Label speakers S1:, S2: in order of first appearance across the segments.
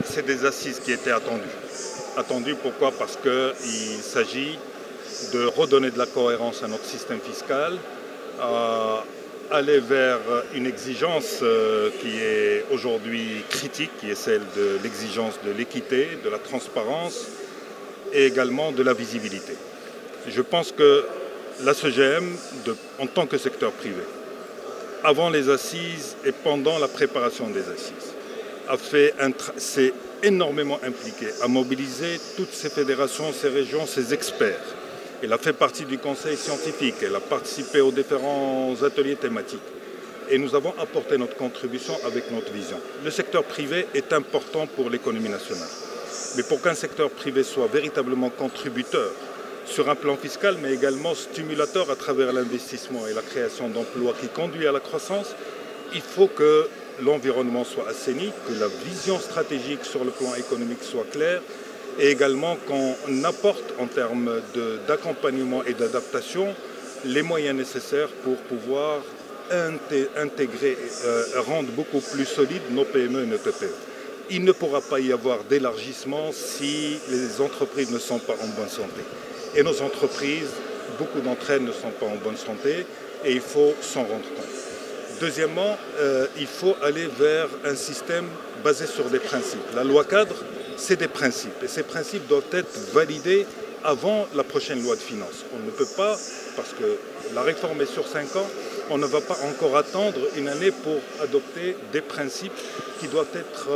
S1: C'est des assises qui étaient attendues. Attendues pourquoi? Parce qu'il s'agit de redonner de la cohérence à notre système fiscal, aller vers une exigence qui est aujourd'hui critique, qui est celle de l'exigence de l'équité, de la transparence et également de la visibilité. Je pense que la CGM, en tant que secteur privé, avant les assises et pendant la préparation des assises, s'est énormément impliqué à mobiliser toutes ces fédérations, ces régions, ces experts. Elle a fait partie du conseil scientifique, elle a participé aux différents ateliers thématiques. Et nous avons apporté notre contribution avec notre vision. Le secteur privé est important pour l'économie nationale. Mais pour qu'un secteur privé soit véritablement contributeur sur un plan fiscal, mais également stimulateur à travers l'investissement et la création d'emplois qui conduit à la croissance, il faut que l'environnement soit assaini, que la vision stratégique sur le plan économique soit claire et également qu'on apporte en termes d'accompagnement et d'adaptation les moyens nécessaires pour pouvoir intégrer, rendre beaucoup plus solides nos PME et nos TPE. Il ne pourra pas y avoir d'élargissement si les entreprises ne sont pas en bonne santé. Et nos entreprises, beaucoup d'entre elles ne sont pas en bonne santé et il faut s'en rendre compte. Deuxièmement, il faut aller vers un système basé sur des principes. La loi cadre, c'est des principes et ces principes doivent être validés avant la prochaine loi de finances. On ne peut pas, parce que la réforme est sur 5 ans, on ne va pas encore attendre une année pour adopter des principes qui doivent être,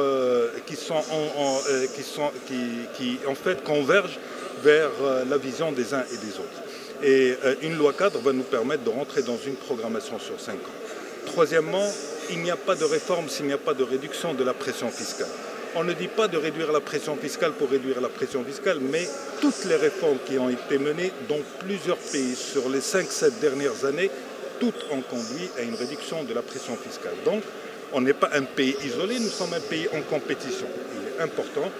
S1: qui en fait convergent vers la vision des uns et des autres. Et une loi cadre va nous permettre de rentrer dans une programmation sur 5 ans. Troisièmement, il n'y a pas de réforme s'il n'y a pas de réduction de la pression fiscale. On ne dit pas de réduire la pression fiscale pour réduire la pression fiscale, mais toutes les réformes qui ont été menées dans plusieurs pays sur les 5-7 dernières années, toutes ont conduit à une réduction de la pression fiscale. Donc, on n'est pas un pays isolé, nous sommes un pays en compétition. Il est important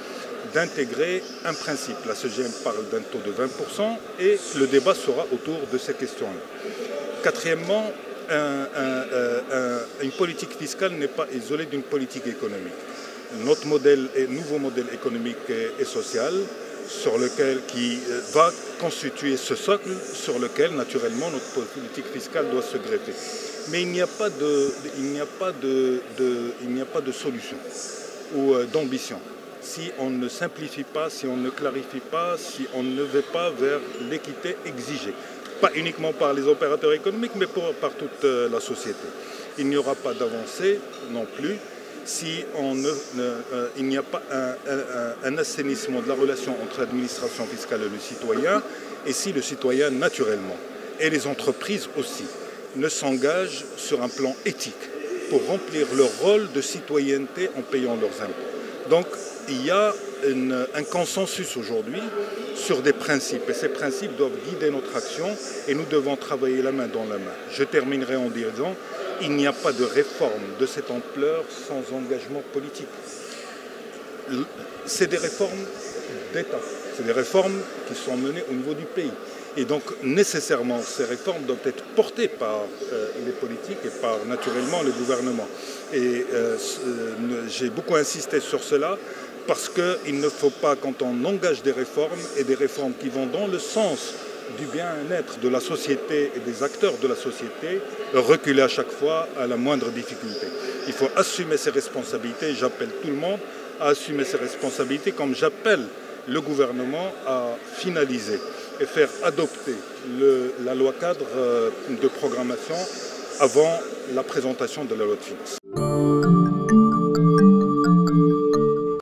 S1: d'intégrer un principe. La CGM parle d'un taux de 20% et le débat sera autour de ces questions-là. Quatrièmement, une politique fiscale n'est pas isolée d'une politique économique. Notre nouveau modèle économique et social qui va constituer ce socle sur lequel naturellement notre politique fiscale doit se greffer. Mais il n'y a pas de solution ou d'ambition si on ne simplifie pas, si on ne clarifie pas, si on ne va pas vers l'équité exigée. Pas uniquement par les opérateurs économiques, mais par toute la société. Il n'y aura pas d'avancée non plus si il n'y a pas un assainissement de la relation entre l'administration fiscale et le citoyen, et si le citoyen, naturellement, et les entreprises aussi, ne s'engagent sur un plan éthique pour remplir leur rôle de citoyenneté en payant leurs impôts. Donc, il y a un consensus aujourd'hui sur des principes et ces principes doivent guider notre action et nous devons travailler la main dans la main. Je terminerai en disant il n'y a pas de réforme de cette ampleur sans engagement politique. C'est des réformes d'État, c'est des réformes qui sont menées au niveau du pays. Et donc nécessairement ces réformes doivent être portées par les politiques et par naturellement le gouvernement. Et j'ai beaucoup insisté sur cela parce qu'il ne faut pas, quand on engage des réformes et des réformes qui vont dans le sens du bien-être de la société et des acteurs de la société, reculer à chaque fois à la moindre difficulté. Il faut assumer ses responsabilités. J'appelle tout le monde à assumer ses responsabilités comme j'appelle le gouvernement à finaliser et faire adopter la loi cadre de programmation avant la présentation de la loi de finances.